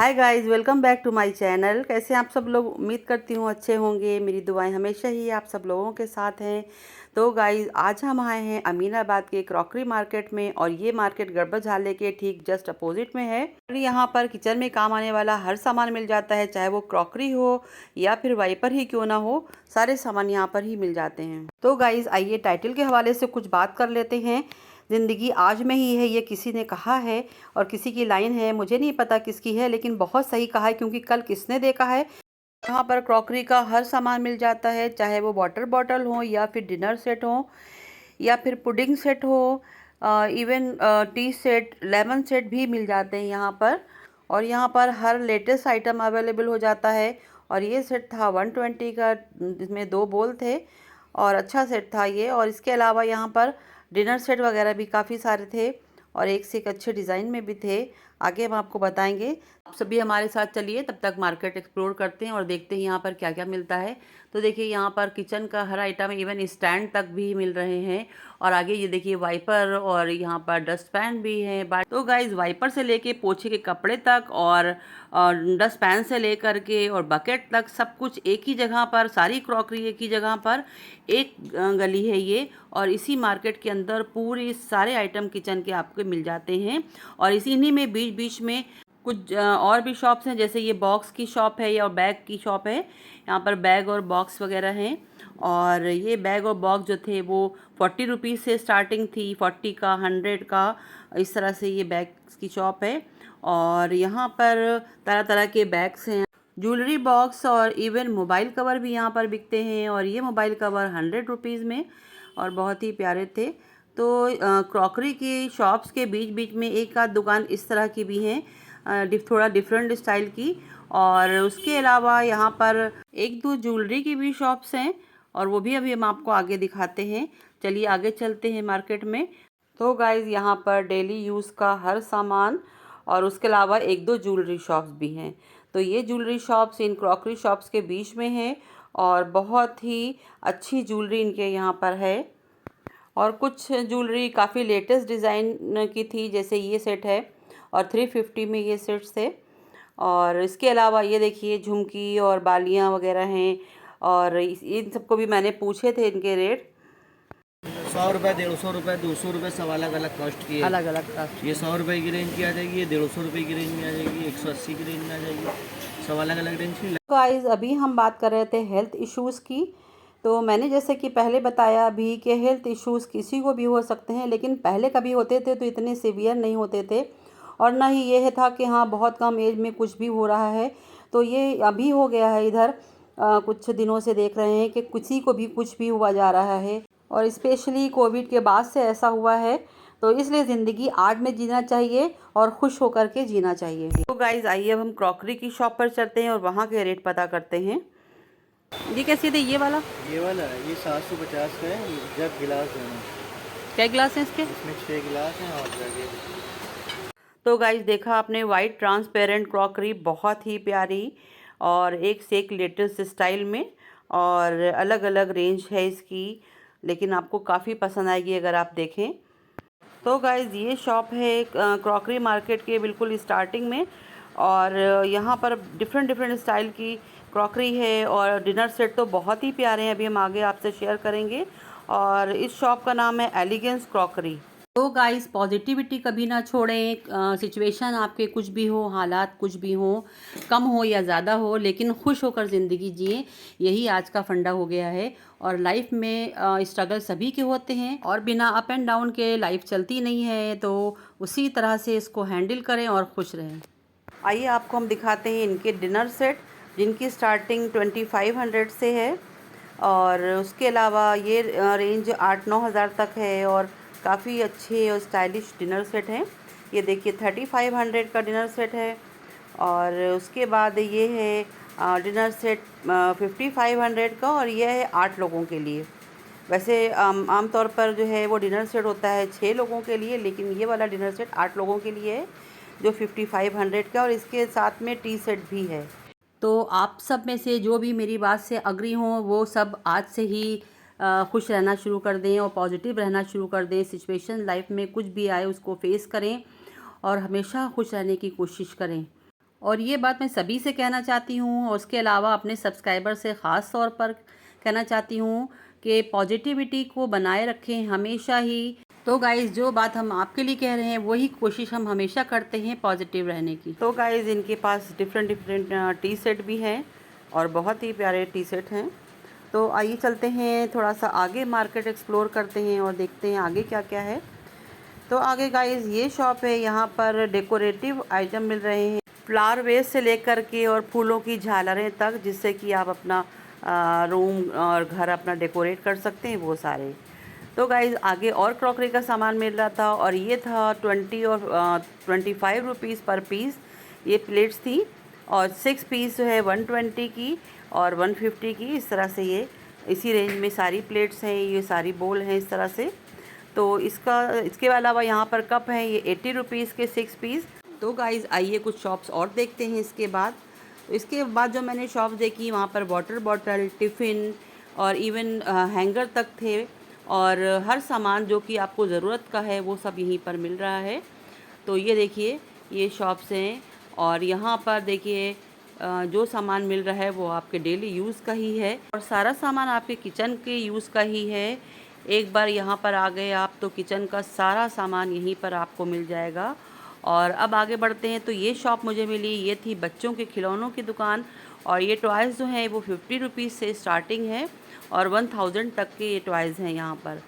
Hi guys, welcome back to my channel. कैसे हैं आप सब लोग? उम्मीद करती हूँ अच्छे होंगे। मेरी दुआएं हमेशा ही आप सब लोगों के साथ हैं। तो गाइस, आज हम आए हैं अमीनाबाद के क्रॉकरी मार्केट में, और ये मार्केट गड़बड़ झाले के ठीक जस्ट अपोजिट में है। और यहाँ पर किचन में काम आने वाला हर सामान मिल जाता है, चाहे वो क्रॉकरी हो या फिर वाइपर ही क्यों ना हो, सारे सामान यहाँ पर ही मिल जाते हैं। तो गाइस, आइए टाइटल के हवाले से कुछ बात कर लेते हैं। ज़िंदगी आज में ही है, ये किसी ने कहा है और किसी की लाइन है, मुझे नहीं पता किसकी है, लेकिन बहुत सही कहा है। क्योंकि कल किसने देखा है, यहाँ पर क्रॉकरी का हर सामान मिल जाता है, चाहे वो वाटर बॉटल हो या फिर डिनर सेट हो या फिर पुडिंग सेट हो, even T set, lemon set भी मिल जाते हैं यहाँ पर। और यहाँ पर हर लेटेस्ट आइटम अवेलेबल हो जाता है। और ये सेट था 120 का, जिसमें 2 बोल थे और अच्छा सेट था ये। और इसके अलावा यहाँ पर डिनर सेट वगैरह भी काफ़ी सारे थे और एक से एक अच्छे डिज़ाइन में भी थे। आगे हम आपको बताएंगे। आप सभी हमारे साथ चलिए, तब तक मार्केट एक्सप्लोर करते हैं और देखते हैं यहाँ पर क्या क्या मिलता है। तो देखिए, यहाँ पर किचन का हर आइटम, इवन स्टैंड तक भी मिल रहे हैं। और आगे ये देखिए वाइपर, और यहाँ पर डस्ट पैन भी है। तो गाइज, वाइपर से लेके पोछे के कपड़े तक और डस्ट पैन से लेकर के और बकेट तक सब कुछ एक ही जगह पर, सारी क्रॉकरी एक ही जगह पर, एक गली है ये। और इसी मार्केट के अंदर पूरे सारे आइटम किचन के आपको मिल जाते हैं। और इसी में बीच बीच में कुछ और भी शॉप्स हैं, जैसे ये बॉक्स की शॉप है या बैग की शॉप है। यहाँ पर बैग और बॉक्स वगैरह हैं। और ये बैग और बॉक्स जो थे वो 40 रुपीज़ से स्टार्टिंग थी, 40 का, 100 का, इस तरह से ये बैग्स की शॉप है। और यहाँ पर तरह तरह के बैग्स हैं, ज्वेलरी बॉक्स और इवन मोबाइल कवर भी यहाँ पर बिकते हैं। और ये मोबाइल कवर 100 रुपीज़ में और बहुत ही प्यारे थे। तो क्रॉकरी की शॉप्स के बीच बीच में एक आध दुकान इस तरह की भी हैं, थोड़ा डिफरेंट स्टाइल की। और उसके अलावा यहाँ पर एक दो ज्वेलरी की भी शॉप्स हैं, और वो भी अभी हम आपको आगे दिखाते हैं। चलिए आगे चलते हैं मार्केट में। तो गाइज़, यहाँ पर डेली यूज़ का हर सामान और उसके अलावा एक दो ज्वेलरी शॉप्स भी हैं। तो ये ज्वेलरी शॉप्स इन क्रॉकरी शॉप्स के बीच में है और बहुत ही अच्छी ज्वेलरी इनके यहाँ पर है। और कुछ ज्वेलरी काफ़ी लेटेस्ट डिज़ाइन की थी, जैसे ये सेट है और 350 में ये सेट्स थे। और इसके अलावा ये देखिए झुमकी और बालियाँ वगैरह हैं। और इन सबको भी मैंने पूछे थे इनके रेट। 100 रुपये, 150 रुपये, 200 रुपये, सब अलग अलग कॉस्ट की है। अलग अलग कास्ट। ये 100 रुपये की रेंज की आ जाएगी, ये 150 रुपये की रेंज में आ जाएगी, 180 की रेंज में आ जाएगी, सब अलग अलग रेंज की। गाइस, अभी हम बात कर रहे थे हेल्थ इश्यूज़ की। तो मैंने जैसे कि पहले बताया भी कि हेल्थ इश्यूज़ किसी को भी हो सकते हैं, लेकिन पहले कभी होते थे तो इतने सीवियर नहीं होते थे। और ना ही ये था कि हाँ बहुत कम एज में कुछ भी हो रहा है। तो ये अभी हो गया है इधर, कुछ दिनों से देख रहे हैं कि किसी को भी कुछ भी हुआ जा रहा है। और स्पेशली कोविड के बाद से ऐसा हुआ है। तो इसलिए ज़िंदगी आज में जीना चाहिए और खुश होकर के जीना चाहिए। तो गाइज़, आइए अब हम क्रॉकरी की शॉप पर चलते हैं और वहाँ के रेट पता करते हैं। ये कैसे थे ये वाला? ये वाला ये 750 का है। जग गिलास है, क्या गिलास हैं इसके? इसमें 6 गिलास हैं और जग है। तो गाइज़, देखा आपने, वाइट ट्रांसपेरेंट क्रॉकरी, बहुत ही प्यारी और एक से एक लेटेस्ट स्टाइल में। और अलग अलग रेंज है इसकी, लेकिन आपको काफ़ी पसंद आएगी अगर आप देखें। तो गाइज़, ये शॉप है क्रॉकरी मार्केट के बिल्कुल स्टार्टिंग में। और यहाँ पर डिफरेंट डिफरेंट स्टाइल की क्रॉकरी है और डिनर सेट तो बहुत ही प्यारे हैं, अभी हम आगे आपसे शेयर करेंगे। और इस शॉप का नाम है एलिगेंस क्रॉकरी। तो गाइस, पॉजिटिविटी कभी ना छोड़ें। सिचुएशन आपके कुछ भी हो, हालात कुछ भी हो, कम हो या ज़्यादा हो, लेकिन खुश होकर ज़िंदगी जिए, यही आज का फंडा हो गया है। और लाइफ में स्ट्रगल सभी के होते हैं और बिना अप एंड डाउन के लाइफ चलती नहीं है। तो उसी तरह से इसको हैंडल करें और खुश रहें। आइए आपको हम दिखाते हैं इनके डिनर सेट, जिनकी स्टार्टिंग 2500 से है। और उसके अलावा ये रेंज 8-9 हज़ार तक है और काफ़ी अच्छे और स्टाइलिश डिनर सेट हैं। ये देखिए 3500 का डिनर सेट है। और उसके बाद ये है डिनर सेट 5500 का, और ये है 8 लोगों के लिए। वैसे आमतौर पर जो है वो डिनर सेट होता है 6 लोगों के लिए, लेकिन ये वाला डिनर सेट 8 लोगों के लिए है, जो 5500 का। और इसके साथ में टी सेट भी है। तो आप सब में से जो भी मेरी बात से अग्री हों, वो सब आज से ही खुश रहना शुरू कर दें और पॉजिटिव रहना शुरू कर दें। सिचुएशन लाइफ में कुछ भी आए उसको फेस करें और हमेशा खुश रहने की कोशिश करें। और ये बात मैं सभी से कहना चाहती हूँ और उसके अलावा अपने सब्सक्राइबर से ख़ास तौर पर कहना चाहती हूँ कि पॉजिटिविटी को बनाए रखें हमेशा ही। तो गाइज़ जो बात हम आपके लिए कह रहे हैं वही कोशिश हम हमेशा करते हैं पॉजिटिव रहने की। तो गाइज़ इनके पास डिफरेंट टी सेट भी हैं और बहुत ही प्यारे टी सेट हैं। तो आइए चलते हैं थोड़ा सा आगे मार्केट एक्सप्लोर करते हैं और देखते हैं आगे क्या क्या है। तो आगे गाइज़ ये शॉप है, यहाँ पर डेकोरेटिव आइटम मिल रहे हैं, फ्लावर वेस से लेकर के और फूलों की झालरें तक, जिससे कि आप अपना रूम और घर अपना डेकोरेट कर सकते हैं वो सारे। तो गाइज़ आगे और क्रॉकरी का सामान मिल रहा था और ये था 20 और 25 रुपीज़ पर पीस ये प्लेट्स थी और 6 पीस जो है 120 की और 150 की, इस तरह से ये इसी रेंज में सारी प्लेट्स हैं, ये सारी बोल हैं इस तरह से। तो इसके अलावा यहाँ पर कप हैं, ये 80 रुपीज़ के 6 पीस। तो गाइज़ आइए कुछ शॉप्स और देखते हैं इसके बाद। तो इसके बाद जो मैंने शॉप्स देखी वहाँ पर वाटर बॉटल, टिफ़िन और इवन हैंगर तक थे और हर सामान जो कि आपको ज़रूरत का है वो सब यहीं पर मिल रहा है। तो ये देखिए ये शॉप्स हैं और यहाँ पर देखिए जो सामान मिल रहा है वो आपके डेली यूज़ का ही है और सारा सामान आपके किचन के यूज़ का ही है। एक बार यहाँ पर आ गए आप तो किचन का सारा सामान यहीं पर आपको मिल जाएगा। और अब आगे बढ़ते हैं। तो ये शॉप मुझे मिली, ये थी बच्चों के खिलौनों की दुकान और ये टॉयज़ जो हैं वो 50 रुपीज़ से स्टार्टिंग है और 1000 तक के ये टॉयज़ हैं यहाँ पर।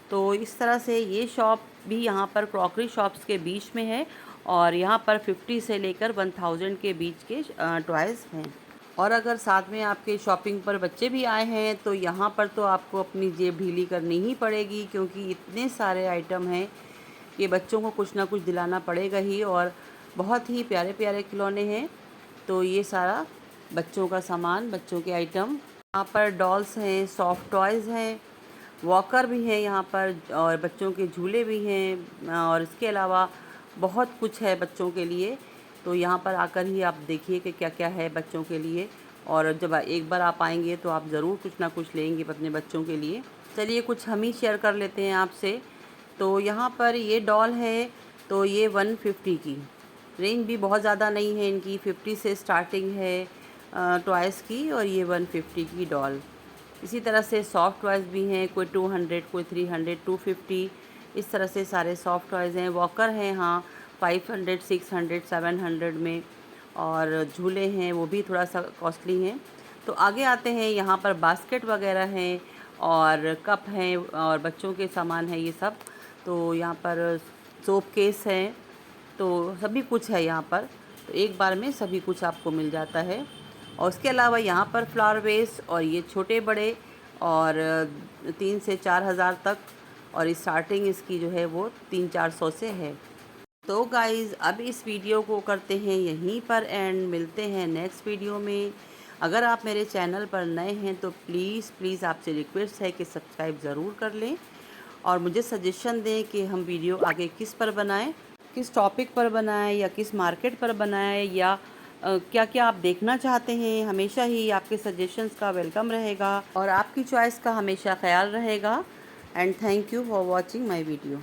तो इस तरह से ये शॉप भी यहाँ पर क्रॉकरी शॉप्स के बीच में है और यहाँ पर 50 से लेकर 1000 के बीच के टॉयज़ हैं। और अगर साथ में आपके शॉपिंग पर बच्चे भी आए हैं तो यहाँ पर तो आपको अपनी जेब ढीली करनी ही पड़ेगी, क्योंकि इतने सारे आइटम हैं कि बच्चों को कुछ ना कुछ दिलाना पड़ेगा ही और बहुत ही प्यारे प्यारे खिलौने हैं। तो ये सारा बच्चों का सामान, बच्चों के आइटम, यहाँ पर डॉल्स हैं, सॉफ्ट टॉयज़ हैं, वॉकर भी हैं यहाँ पर और बच्चों के झूले भी हैं और इसके अलावा बहुत कुछ है बच्चों के लिए। तो यहाँ पर आकर ही आप देखिए कि क्या क्या है बच्चों के लिए और जब एक बार आप आएंगे तो आप ज़रूर कुछ ना कुछ लेंगे अपने बच्चों के लिए। चलिए कुछ हम ही शेयर कर लेते हैं आपसे। तो यहाँ पर ये डॉल है तो ये 150 की, रेंज भी बहुत ज़्यादा नहीं है इनकी, 50 से स्टार्टिंग है टॉयज़ की और ये 150 की डॉल। इसी तरह से सॉफ्ट टॉयज़ भी हैं, कोई 200, कोई 300, 250, इस तरह से सारे सॉफ्ट टॉयज़ हैं। वॉकर हैं हाँ 500, 600, 700 में और झूले हैं वो भी थोड़ा सा कॉस्टली हैं। तो आगे आते हैं, यहाँ पर बास्केट वगैरह हैं और कप हैं और बच्चों के सामान है ये सब। तो यहाँ पर सोप केस हैं, तो सभी कुछ है यहाँ पर। तो एक बार में सभी कुछ आपको मिल जाता है। और उसके अलावा यहाँ पर फ्लावर वेस और ये छोटे बड़े और 3 से 4 हज़ार तक और स्टार्टिंग इसकी जो है वो 300-400 से है। तो गाइज़ अब इस वीडियो को करते हैं यहीं पर एंड, मिलते हैं नेक्स्ट वीडियो में। अगर आप मेरे चैनल पर नए हैं तो प्लीज़ आपसे रिक्वेस्ट है कि सब्सक्राइब ज़रूर कर लें और मुझे सजेशन दें कि हम वीडियो आगे किस पर बनाएं, किस टॉपिक पर बनाएं या किस मार्केट पर बनाएं या क्या क्या आप देखना चाहते हैं। हमेशा ही आपके सजेशंस का वेलकम रहेगा और आपकी चॉइस का हमेशा ख्याल रहेगा। And thank you for watching my video.